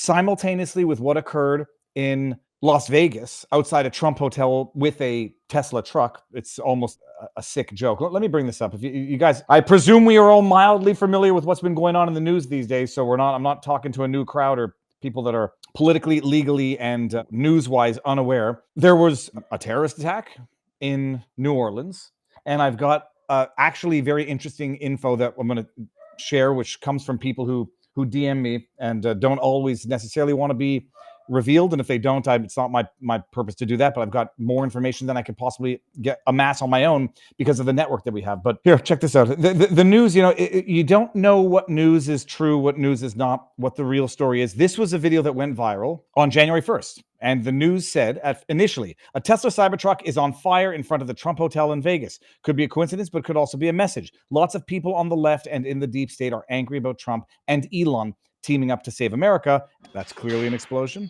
simultaneously with what occurred in Las Vegas outside a Trump hotel with a Tesla truck. It's almost a sick joke. Let me bring this up. If you guys, I presume we are all mildly familiar with what's been going on in the news these days. So I'm not talking to a new crowd or people that are politically, legally, and news-wise unaware. There was a terrorist attack in New Orleans, and I've got actually very interesting info that I'm going to share, which comes from people who DM me and don't always necessarily want to be revealed. And if they don't, it's not my purpose to do that, but I've got more information than I could possibly amass on my own because of the network that we have. But here, check this out. The news, you don't know what news is true, what news is not, what the real story is. This was a video that went viral on January 1st. And the news said, initially, a Tesla Cybertruck is on fire in front of the Trump Hotel in Vegas. Could be a coincidence, but could also be a message. Lots of people on the left and in the deep state are angry about Trump and Elon teaming up to save America. That's clearly an explosion.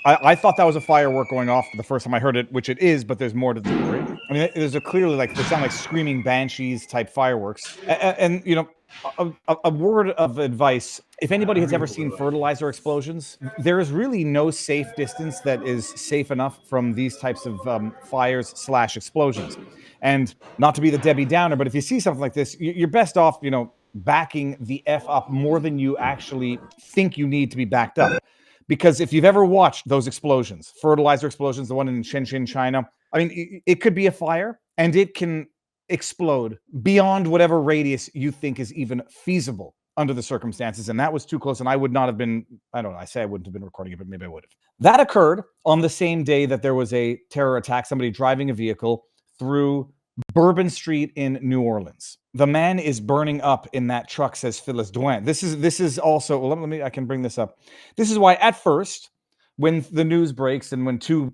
I thought that was a firework going off the first time I heard it, which it is, but there's more to the story. I mean, there's clearly they sound like screaming banshees type fireworks. And a word of advice: if anybody has ever seen fertilizer explosions, there is really no safe distance that is safe enough from these types of fires/explosions. And not to be the Debbie Downer, but if you see something like this, you're best off, backing the F up more than you actually think you need to be backed up. Because if you've ever watched those explosions, fertilizer explosions, the one in Shenzhen, China, I mean, it could be a fire and it can explode beyond whatever radius you think is even feasible under the circumstances. And that was too close. And I would not have been, I don't know, I say I wouldn't have been recording it, but maybe I would have. That occurred on the same day that there was a terror attack, somebody driving a vehicle through Bourbon Street in New Orleans. The man is burning up in that truck, says Phyllis Douin. This is also, well, let me, I can bring this up. This is why at first, when the news breaks and when two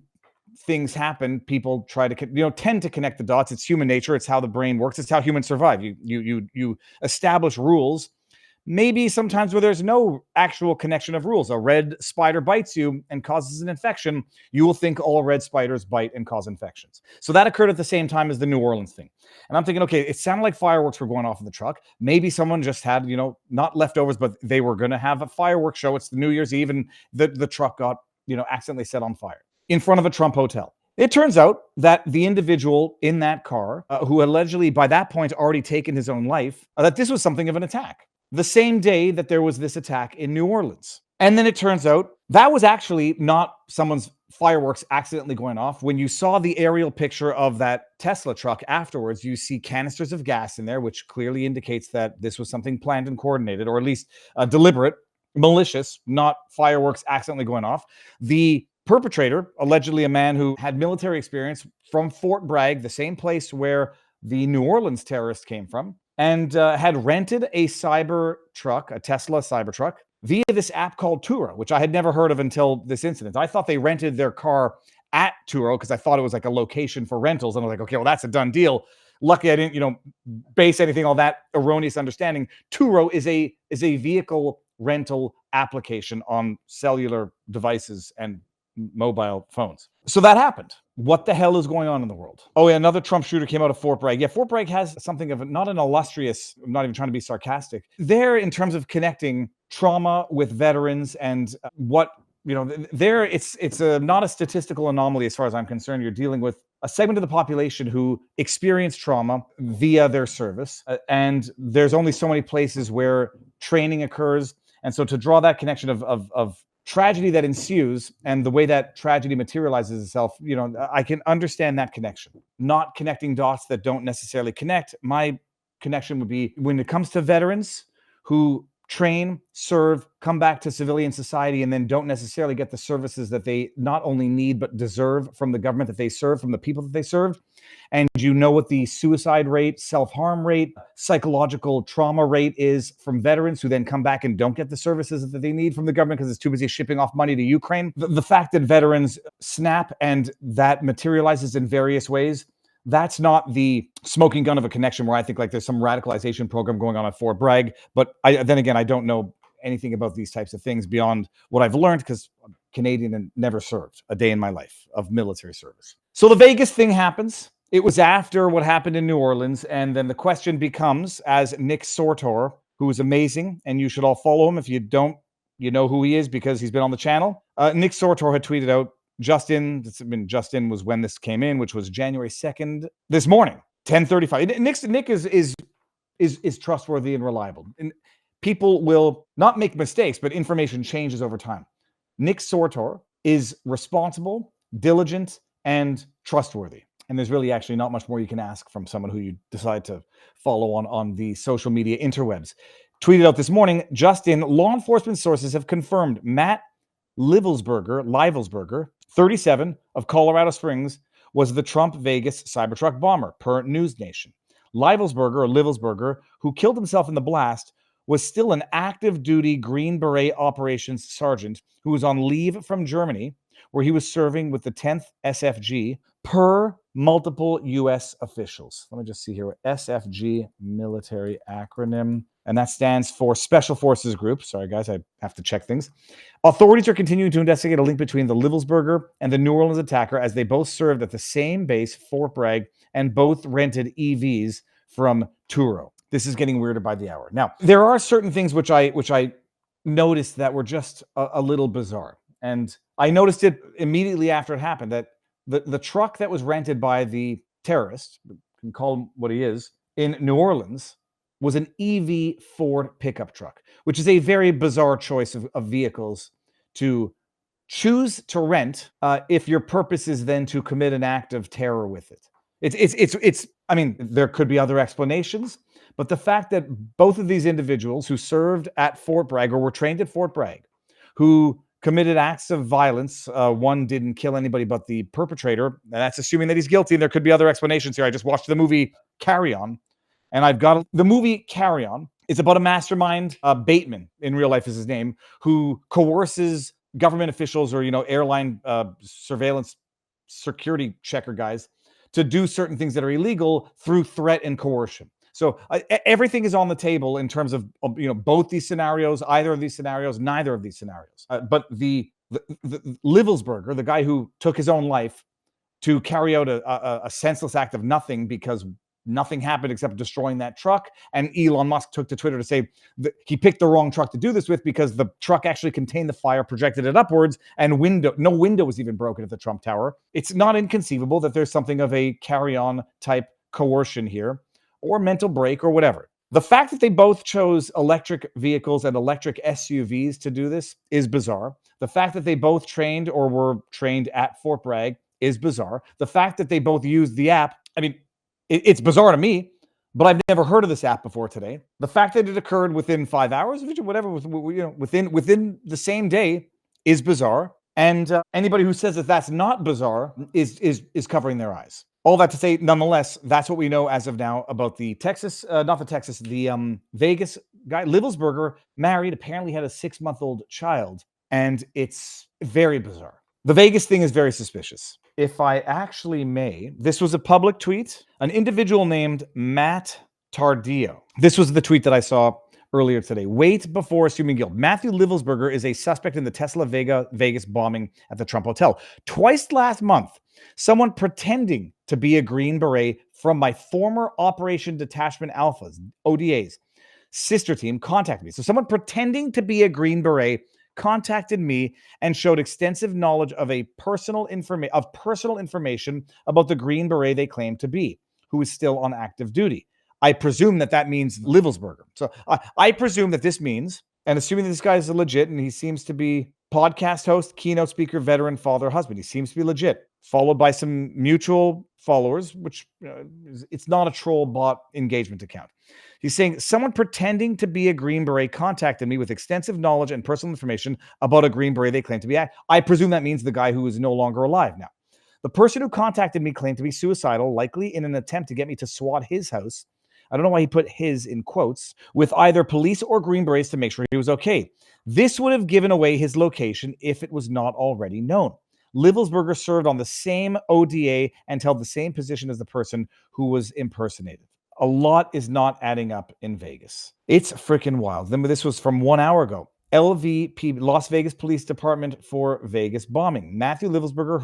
things happen, people try to, tend to connect the dots. It's human nature. It's how the brain works. It's how humans survive. You establish rules, maybe sometimes where there's no actual connection of rules. A red spider bites you and causes an infection. You will think all red spiders bite and cause infections. So that occurred at the same time as the New Orleans thing. And I'm thinking, okay, it sounded like fireworks were going off in the truck. Maybe someone just had, not leftovers, but they were going to have a fireworks show. It's the New Year's Eve and the truck got, accidentally set on fire in front of a Trump hotel. It turns out that the individual in that car, who allegedly by that point already taken his own life, that this was something of an attack. The same day that there was this attack in New Orleans. And then it turns out that was actually not someone's fireworks accidentally going off. When you saw the aerial picture of that Tesla truck afterwards, you see canisters of gas in there, which clearly indicates that this was something planned and coordinated, or at least deliberate, malicious, not fireworks accidentally going off. The perpetrator, allegedly a man who had military experience from Fort Bragg, the same place where the New Orleans terrorist came from, and had rented a Tesla Cybertruck, via this app called Turo, which I had never heard of until this incident. I thought they rented their car at Turo because I thought it was like a location for rentals. And I was like, okay, well, that's a done deal. Lucky I didn't, base anything on that erroneous understanding. Turo is a vehicle rental application on cellular devices and mobile phones. So that happened. What the hell is going on in the world? Oh, yeah, another Trump shooter came out of Fort Bragg. Yeah, Fort Bragg has something of not an illustrious, I'm not even trying to be sarcastic, there in terms of connecting trauma with veterans and there it's not a statistical anomaly as far as I'm concerned. You're dealing with a segment of the population who experience trauma via their service. And there's only so many places where training occurs. And so to draw that connection of tragedy that ensues and the way that tragedy materializes itself, I can understand that connection. Not connecting dots that don't necessarily connect. My connection would be when it comes to veterans who train, serve, come back to civilian society, and then don't necessarily get the services that they not only need, but deserve from the government that they serve, from the people that they serve. And what the suicide rate, self-harm rate, psychological trauma rate is from veterans who then come back and don't get the services that they need from the government because it's too busy shipping off money to Ukraine. The fact that veterans snap and that materializes in various ways, that's not the smoking gun of a connection where I think like there's some radicalization program going on at Fort Bragg. But I don't know anything about these types of things beyond what I've learned because I'm Canadian and never served a day in my life of military service. So the Vegas thing happens. It was after what happened in New Orleans. And then the question becomes, as Nick Sortor, who is amazing, and you should all follow him if you don't You know who he is because he's been on the channel. Nick Sortor had tweeted out, Justin was when this came in, which was January 2nd, this morning, 10:35. Nick is trustworthy and reliable. And people will not make mistakes, but information changes over time. Nick Sortor is responsible, diligent, and trustworthy. And there's really actually not much more you can ask from someone who you decide to follow on the social media interwebs. Tweeted out this morning, Justin, law enforcement sources have confirmed Matt Livelsberger, 37, of Colorado Springs, was the Trump Vegas Cybertruck bomber, per News Nation. Livelsberger, who killed himself in the blast, was still an active duty Green Beret operations sergeant who was on leave from Germany, where he was serving with the 10th SFG, per multiple U.S. officials. Let me just see here what SFG military acronym, and that stands for Special Forces Group. Sorry, guys, I have to check things. Authorities are continuing to investigate a link between the Livelsberger and the New Orleans attacker, as they both served at the same base, Fort Bragg, and both rented EVs from Turo. This is getting weirder by the hour. Now, there are certain things which I noticed that were just a little bizarre. And I noticed it immediately after it happened, that the truck that was rented by the terrorist, you can call him what he is, in New Orleans, was an EV Ford pickup truck, which is a very bizarre choice of vehicles to choose to rent if your purpose is then to commit an act of terror with it. It's I mean, there could be other explanations, but the fact that both of these individuals who served at Fort Bragg or were trained at Fort Bragg, who committed acts of violence, one didn't kill anybody but the perpetrator, and that's assuming that he's guilty. There could be other explanations here. I just watched the movie Carry On, and I've got the movie Carry On. It's about a mastermind, Bateman in real life is his name, who coerces government officials or airline surveillance security checker guys to do certain things that are illegal through threat and coercion. So everything is on the table in terms of both these scenarios, either of these scenarios, neither of these scenarios. But the Livelsberger, the guy who took his own life to carry out a senseless act of nothing because nothing happened except destroying that truck, and Elon Musk took to Twitter to say that he picked the wrong truck to do this with because the truck actually contained the fire, projected it upwards, and no window was even broken at the Trump Tower. It's not inconceivable that there's something of a carry-on type coercion here, or mental break, or whatever. The fact that they both chose electric vehicles and electric SUVs to do this is bizarre. The fact that they both trained or were trained at Fort Bragg is bizarre. The fact that they both used the app, I mean, it's bizarre to me, but I've never heard of this app before today. The fact that it occurred within 5 hours, whatever, within the same day is bizarre. And anybody who says that that's not bizarre is covering their eyes. All that to say, nonetheless, that's what we know as of now about the Vegas guy. Livelsberger married, apparently had a 6-month-old child, and it's very bizarre. The Vegas thing is very suspicious. If I actually may, this was a public tweet, an individual named Matt Tardillo. This was the tweet that I saw earlier today. Wait before assuming guilt. Matthew Livelsberger is a suspect in the Tesla Vegas bombing at the Trump Hotel. Twice last month, someone pretending to be a Green Beret from my former Operation Detachment Alphas, ODA's, sister team contacted me. So someone pretending to be a Green Beret contacted me and showed extensive knowledge of personal information about the Green Beret they claim to be, who is still on active duty. I presume that means Livelsberger. So I presume that this means, and assuming that this guy is legit, and he seems to be podcast host, keynote speaker, veteran, father, husband. He seems to be legit, followed by some mutual followers, which it's not a troll bot engagement account. He's saying someone pretending to be a Green Beret contacted me with extensive knowledge and personal information about a Green Beret they claim to be. I presume that means the guy who is no longer alive now. The person who contacted me claimed to be suicidal, likely in an attempt to get me to SWAT his house. I don't know why he put his in quotes, with either police or Green Berets to make sure he was okay. This would have given away his location if it was not already known. Livelsberger served on the same ODA and held the same position as the person who was impersonated. A lot is not adding up in Vegas. It's freaking wild. This was from 1 hour ago. LVP, Las Vegas Police Department for Vegas bombing. Matthew Livelsberger,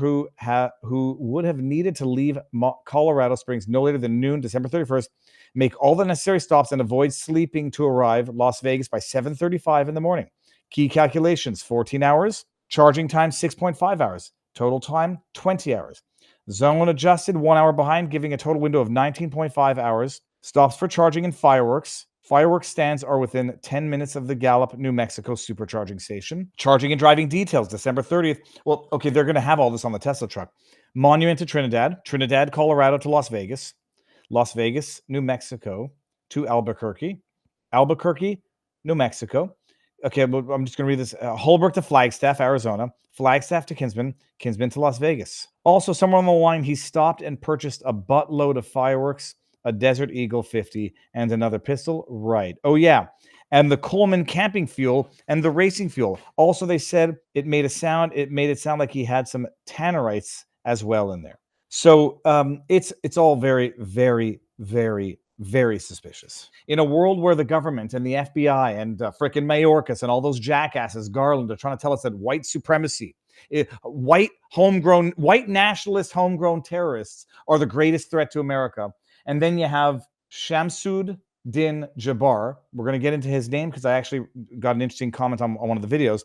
who would have needed to leave Colorado Springs no later than noon, December 31st, make all the necessary stops and avoid sleeping to arrive Las Vegas by 7:35 in the morning. Key calculations, 14 hours. Charging time, 6.5 hours. Total time, 20 hours. Zone adjusted, 1 hour behind, giving a total window of 19.5 hours. Stops for charging and fireworks. Fireworks stands are within 10 minutes of the Gallup, New Mexico supercharging station. Charging and driving details, December 30th. Well, okay, they're going to have all this on the Tesla truck. Monument to Trinidad, Trinidad, Colorado to Las Vegas, Las Vegas, New Mexico to Albuquerque, Albuquerque, New Mexico. Okay, I'm just going to read this. Holbrook to Flagstaff, Arizona, Flagstaff to Kinsman, Kinsman to Las Vegas. Also, somewhere on the line, he stopped and purchased a buttload of fireworks, a Desert Eagle 50, and another pistol. Right. Oh, yeah. And the Coleman camping fuel and the racing fuel. Also, they said it made it sound like he had some tannerites as well in there. So it's all very, very, very, very suspicious. In a world where the government and the FBI and frickin' Mayorkas and all those jackasses, Garland, are trying to tell us that white supremacy, white nationalist homegrown terrorists are the greatest threat to America. And then you have Shamsud Din Jabbar. We're going to get into his name because I actually got an interesting comment on one of the videos.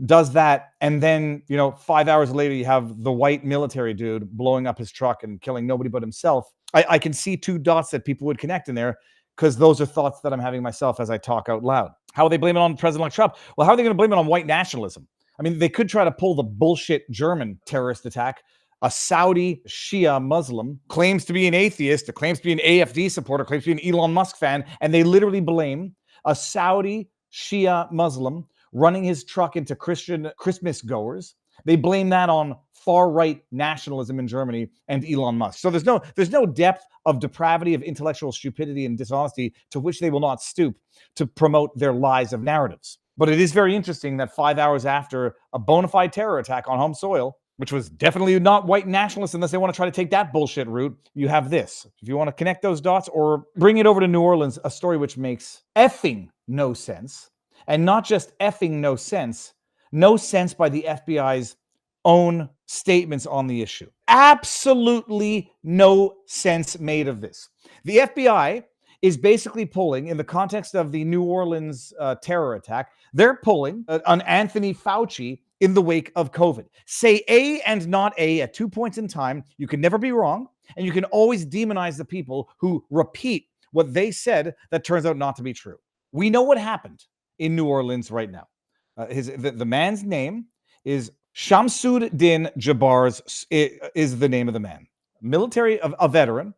Does that, and then 5 hours later you have the white military dude blowing up his truck and killing nobody but himself. I can see two dots that people would connect in there because those are thoughts that I'm having myself as I talk out loud. How are they blaming it on President Trump? Well, how are they going to blame it on white nationalism? I mean, they could try to pull the bullshit German terrorist attack. A Saudi Shia Muslim claims to be an atheist, claims to be an AFD supporter, claims to be an Elon Musk fan, and they literally blame a Saudi Shia Muslim running his truck into Christian Christmas goers. They blame that on far-right nationalism in Germany and Elon Musk. So there's no depth of depravity, of intellectual stupidity and dishonesty to which they will not stoop to promote their lies of narratives. But it is very interesting that 5 hours after a bona fide terror attack on home soil, which was definitely not white nationalists unless they want to try to take that bullshit route, you have this. If you want to connect those dots or bring it over to New Orleans, a story which makes effing no sense. And not just effing no sense by the FBI's own statements on the issue. Absolutely no sense made of this. The FBI is basically pulling, in the context of the New Orleans terror attack, they're pulling an Anthony Fauci in the wake of COVID. Say A and not A at 2 points in time. You can never be wrong, and you can always demonize the people who repeat what they said that turns out not to be true. We know what happened in New Orleans right now. The man's name is Shamsud Din Jabbar is the name of the man. Military, a veteran,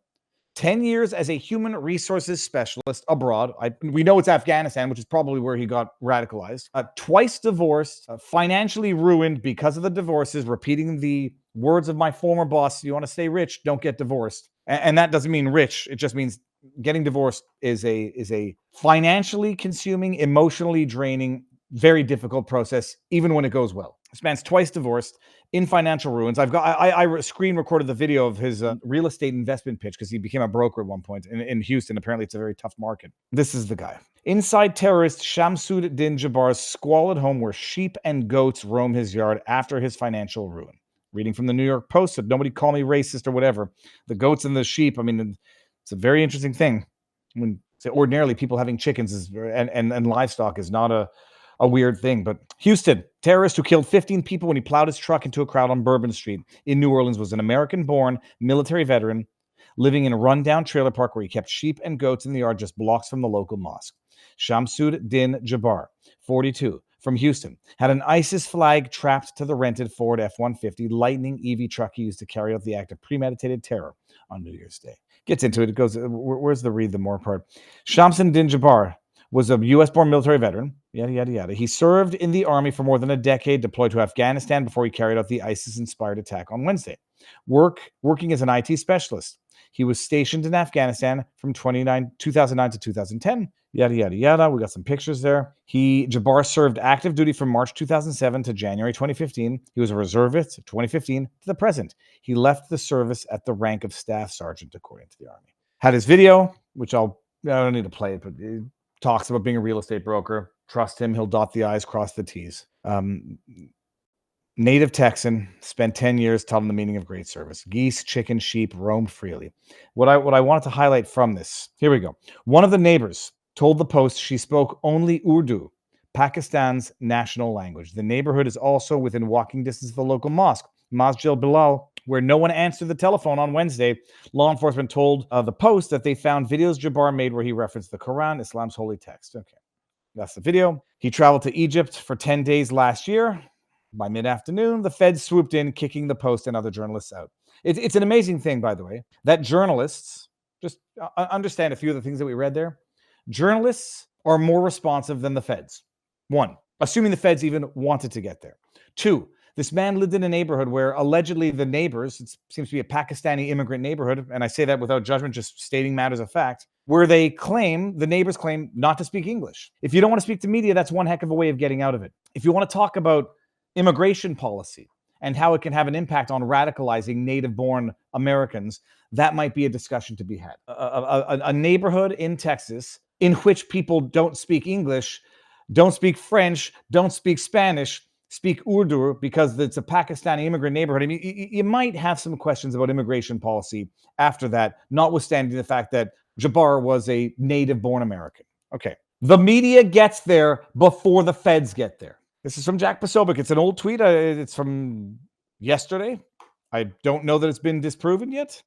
10 years as a human resources specialist abroad. We know it's Afghanistan, which is probably where he got radicalized. Twice divorced, financially ruined because of the divorces, repeating the words of my former boss, you want to stay rich, don't get divorced. And that doesn't mean rich. It just means getting divorced is a financially consuming, emotionally draining, very difficult process, even when it goes well. This man's twice divorced, in financial ruins. I screen recorded the video of his real estate investment pitch because he became a broker at one point in Houston. Apparently, it's a very tough market. This is the guy. Inside terrorist Shamsud Din Jabbar's squalid home where sheep and goats roam his yard after his financial ruin. Reading from the New York Post, so nobody call me racist or whatever. The goats and the sheep, I mean, it's a very interesting thing. I mean, ordinarily, people having chickens and livestock is not a weird thing. But Houston, terrorist who killed 15 people when he plowed his truck into a crowd on Bourbon Street in New Orleans was an American-born military veteran living in a rundown trailer park where he kept sheep and goats in the yard just blocks from the local mosque. Shamsud Din Jabbar, 42, from Houston, had an ISIS flag trapped to the rented Ford F-150 Lightning EV truck he used to carry out the act of premeditated terror on New Year's Day. Gets into it. It goes, where's the read the more part? Shamsud Din Jabbar was a U.S.-born military veteran, yada, yada, yada. He served in the army for more than a decade, deployed to Afghanistan before he carried out the ISIS-inspired attack on Wednesday. Working as an IT specialist. He was stationed in Afghanistan from 2009 to 2010, yada, yada, yada. We got some pictures there. Jabbar served active duty from March 2007 to January 2015. He was a reservist 2015 to the present. He left the service at the rank of staff sergeant, according to the Army. Had his video, which I don't need to play it, but it talks about being a real estate broker. Trust him. He'll dot the I's, cross the T's. Native Texan, spent 10 years taught him the meaning of great service. Geese, chicken, sheep roamed freely. What I wanted to highlight from this, here we go. One of the neighbors told the Post she spoke only Urdu, Pakistan's national language. The neighborhood is also within walking distance of the local mosque, Masjid Bilal, where no one answered the telephone on Wednesday. Law enforcement told the Post that they found videos Jabbar made where he referenced the Quran, Islam's holy text. Okay, that's the video. He traveled to Egypt for 10 days last year. By mid-afternoon, the feds swooped in, kicking the Post and other journalists out. It's an amazing thing, by the way, that journalists, just understand a few of the things that we read there, journalists are more responsive than the feds. One, assuming the feds even wanted to get there. Two, this man lived in a neighborhood where allegedly the neighbors, it seems to be a Pakistani immigrant neighborhood, and I say that without judgment, just stating matters of fact, where the neighbors claim not to speak English. If you don't want to speak to media, that's one heck of a way of getting out of it. If you want to talk about immigration policy and how it can have an impact on radicalizing native-born Americans, that might be a discussion to be had. A neighborhood in Texas in which people don't speak English, don't speak French, don't speak Spanish, speak Urdu because it's a Pakistani immigrant neighborhood. I mean, you might have some questions about immigration policy after that, notwithstanding the fact that Jabbar was a native-born American. Okay. The media gets there before the feds get there. This is from Jack Posobiec. It's an old tweet. It's from yesterday. I don't know that it's been disproven yet.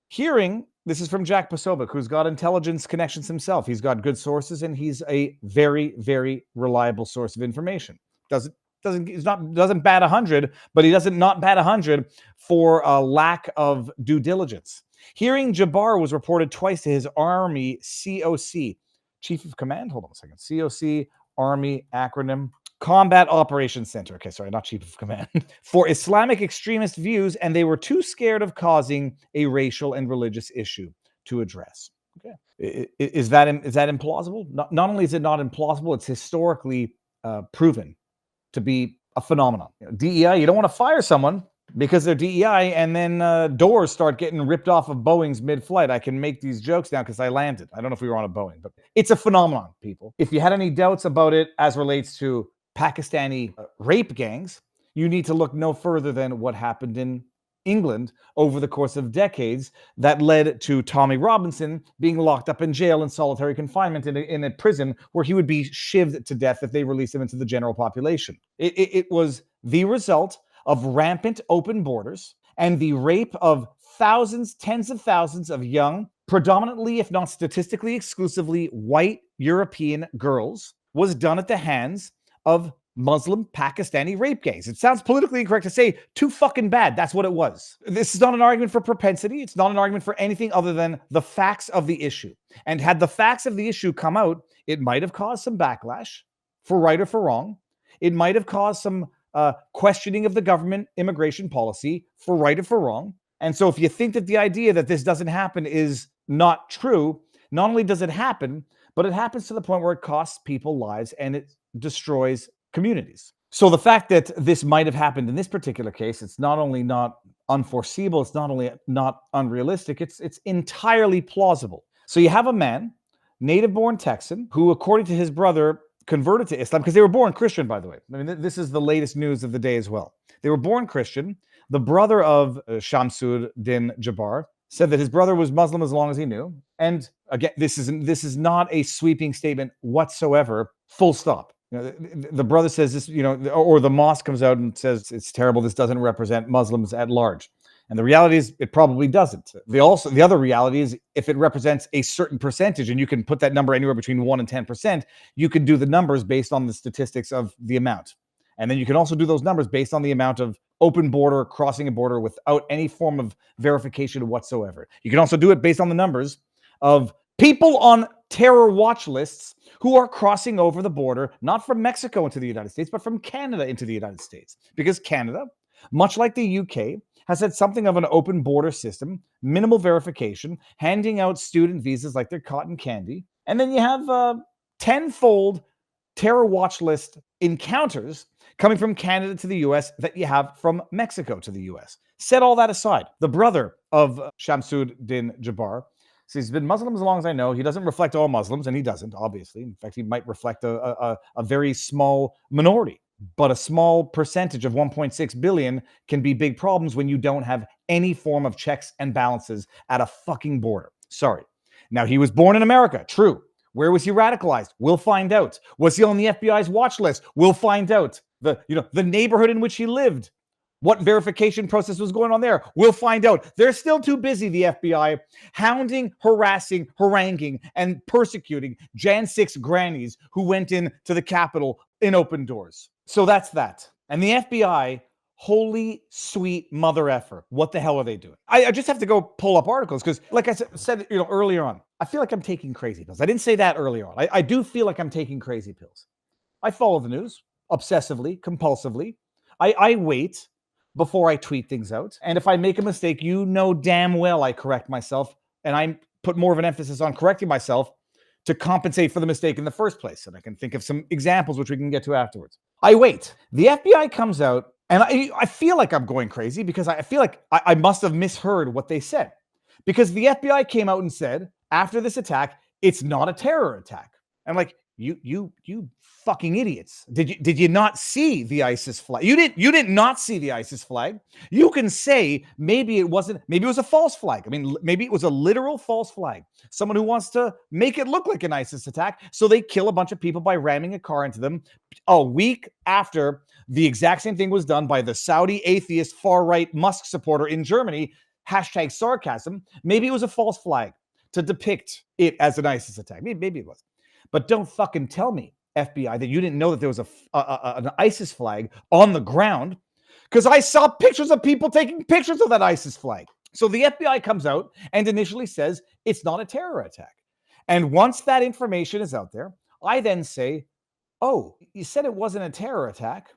This is from Jack Posobiec, who's got intelligence connections himself. He's got good sources, and he's a very, very reliable source of information. Doesn't bat 100, but he doesn't not bat 100 for a lack of due diligence. Hearing Jabbar was reported twice to his Army COC, Chief of Command. Hold on a second. COC, Army acronym. Combat Operations Center. Okay, sorry, not Chief of Command. For Islamic extremist views, and they were too scared of causing a racial and religious issue to address. Okay, is that implausible? Not only is it not implausible, it's historically proven to be a phenomenon. DEI, you don't want to fire someone because they're DEI, and then doors start getting ripped off of Boeings mid-flight. I can make these jokes now because I landed. I don't know if we were on a Boeing, but it's a phenomenon, people. If you had any doubts about it as relates to Pakistani rape gangs, you need to look no further than what happened in England over the course of decades that led to Tommy Robinson being locked up in jail in solitary confinement in a prison where he would be shivved to death if they released him into the general population. It was the result of rampant open borders and the rape of thousands, tens of thousands of young, predominantly, if not statistically exclusively, white European girls was done at the hands of Muslim Pakistani rape gangs. It sounds politically incorrect to say too fucking bad. That's what it was. This is not an argument for propensity. It's not an argument for anything other than the facts of the issue. And had the facts of the issue come out, it might have caused some backlash, for right or for wrong. It might have caused some questioning of the government immigration policy, for right or for wrong. And so if you think that the idea that this doesn't happen is not true, not only does it happen, but it happens to the point where it costs people lives and it destroys communities. So the fact that this might have happened in this particular case, it's not only not unforeseeable, it's not only not unrealistic, it's entirely plausible. So you have a man, native-born Texan, who, according to his brother, converted to Islam, because they were born Christian, by the way. I mean, this is the latest news of the day as well. They were born Christian. The brother of Shamsuddin Jabbar said that his brother was Muslim as long as he knew. And again, this is not a sweeping statement whatsoever, full stop. The brother says this, or the mosque comes out and says it's terrible. This doesn't represent Muslims at large. And the reality is it probably doesn't. The other reality is if it represents a certain percentage, and you can put that number anywhere between 1 and 10%, you can do the numbers based on the statistics of the amount. And then you can also do those numbers based on the amount of open border, crossing a border without any form of verification whatsoever. You can also do it based on the numbers of people on terror watch lists who are crossing over the border, not from Mexico into the United States, but from Canada into the United States. Because Canada, much like the UK, has had something of an open border system, minimal verification, handing out student visas like they're cotton candy. And then you have tenfold terror watch list encounters coming from Canada to the US that you have from Mexico to the US. Set all that aside. The brother of Shamsuddin Jabbar says he's been Muslim as long as I know. He doesn't reflect all Muslims, and he doesn't, obviously. In fact, he might reflect a very small minority. But a small percentage of 1.6 billion can be big problems when you don't have any form of checks and balances at a fucking border. Sorry. Now, he was born in America, true, Where was he radicalized? We'll find out. Was he on the FBI's watch list? We'll find out. The neighborhood in which he lived. What verification process was going on there? We'll find out. They're still too busy, the FBI, hounding, harassing, haranguing, and persecuting Jan 6 grannies who went into the Capitol in open doors. So that's that. And the FBI, holy sweet mother effer, what the hell are they doing? I just have to go pull up articles because, like I said earlier on, I feel like I'm taking crazy pills. I didn't say that earlier on. I do feel like I'm taking crazy pills. I follow the news obsessively, compulsively. I wait before I tweet things out. And if I make a mistake, you know damn well I correct myself, and I put more of an emphasis on correcting myself to compensate for the mistake in the first place. And I can think of some examples which we can get to afterwards. I wait. The FBI comes out, and I feel like I'm going crazy because I feel like I must have misheard what they said. Because the FBI came out and said, after this attack, it's not a terror attack. I'm like, you fucking idiots. Did you not see the ISIS flag? You did not see the ISIS flag. You can say maybe it was a false flag. I mean, maybe it was a literal false flag. Someone who wants to make it look like an ISIS attack, so they kill a bunch of people by ramming a car into them a week after the exact same thing was done by the Saudi atheist far-right Musk supporter in Germany, #sarcasm. Maybe it was a false flag to depict it as an ISIS attack. Maybe it was. But don't fucking tell me, FBI, that you didn't know that there was an ISIS flag on the ground, because I saw pictures of people taking pictures of that ISIS flag. So the FBI comes out and initially says it's not a terror attack. And once that information is out there, I then say, oh, you said it wasn't a terror attack,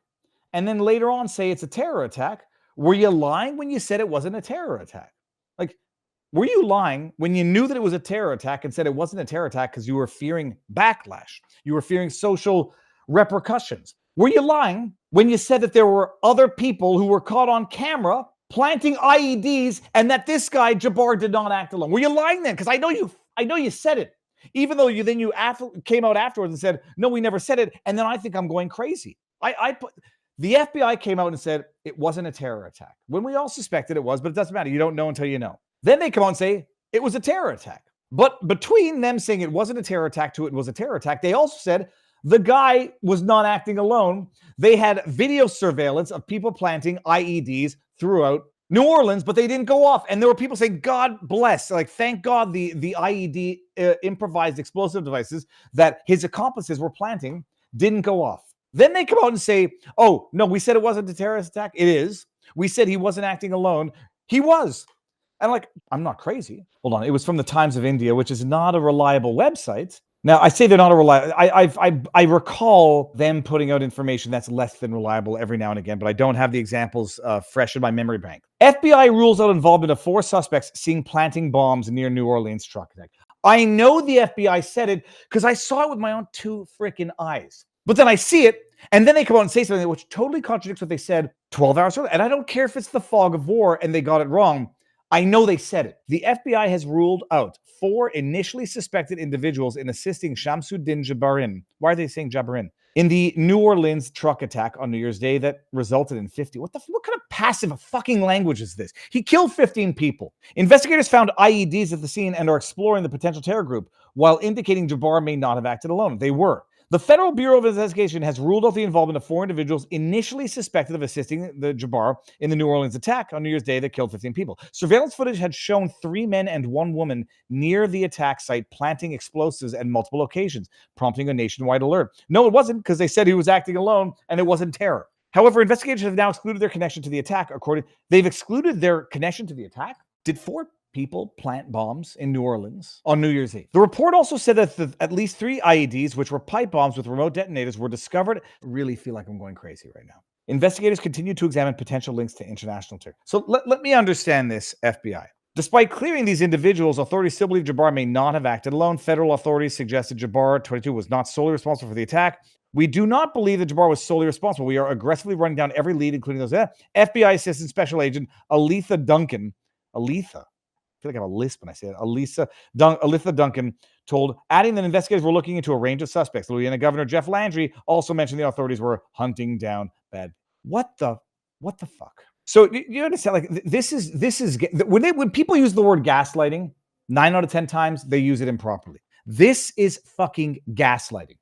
and then later on say it's a terror attack. Were you lying when you said it wasn't a terror attack? Like, were you lying when you knew that it was a terror attack and said it wasn't a terror attack because you were fearing backlash? You were fearing social repercussions. Were you lying when you said that there were other people who were caught on camera planting IEDs and that this guy, Jabbar, did not act alone? Were you lying then? Because I know you said it. Even though you came out afterwards and said, no, we never said it. And then I think I'm going crazy. The FBI came out and said it wasn't a terror attack when we all suspected it was, but it doesn't matter. You don't know until you know. Then they come out and say it was a terror attack. But between them saying it wasn't a terror attack to it was a terror attack, they also said the guy was not acting alone. They had video surveillance of people planting IEDs throughout New Orleans, but they didn't go off. And there were people saying, God bless, like, thank God the IED improvised explosive devices that his accomplices were planting didn't go off. Then they come out and say, oh, no, we said it wasn't a terrorist attack. It is. We said he wasn't acting alone. He was. And like, I'm not crazy. Hold on. It was from the Times of India, which is not a reliable website. Now, I say they're not a reliable. I recall them putting out information that's less than reliable every now and again, but I don't have the examples fresh in my memory bank. FBI rules out involvement of 4 suspects seen planting bombs near New Orleans truck attack. I know the FBI said it because I saw it with my own 2 freaking eyes. But then I see it, and then they come out and say something which totally contradicts what they said 12 hours earlier. And I don't care if it's the fog of war and they got it wrong. I know they said it. The FBI has ruled out 4 initially suspected individuals in assisting Shamsuddin Jabarin. Why are they saying Jabarin? In the New Orleans truck attack on New Year's Day that resulted in 50. What kind of passive fucking language is this? He killed 15 people. Investigators found IEDs at the scene and are exploring the potential terror group, while indicating Jabbar may not have acted alone. They were. The Federal Bureau of Investigation has ruled out the involvement of 4 individuals initially suspected of assisting the Jabbar in the New Orleans attack on New Year's Day that killed 15 people. Surveillance footage had shown 3 men and 1 woman near the attack site planting explosives at multiple locations, prompting a nationwide alert. No, it wasn't, because they said he was acting alone and it wasn't terror. However, investigators have now excluded their connection to the attack. They've excluded their connection to the attack? Did 4 people plant bombs in New Orleans on New Year's Eve? The report also said that at least 3 IEDs, which were pipe bombs with remote detonators, were discovered. I really feel like I'm going crazy right now. Investigators continue to examine potential links to international terror. So let me understand this, FBI. Despite clearing these individuals, authorities still believe Jabbar may not have acted alone. Federal authorities suggested Jabbar, 22, was not solely responsible for the attack. We do not believe that Jabbar was solely responsible. We are aggressively running down every lead, including those. FBI Assistant Special Agent Aletha Duncan. Aletha. I feel like I have a lisp when I say it. Aletha Duncan told, adding that investigators were looking into a range of suspects. Louisiana Governor Jeff Landry also mentioned the authorities were hunting down bad. What the fuck? So you understand? Like, this is when people use the word gaslighting, 9 out of 10 times they use it improperly. This is fucking gaslighting.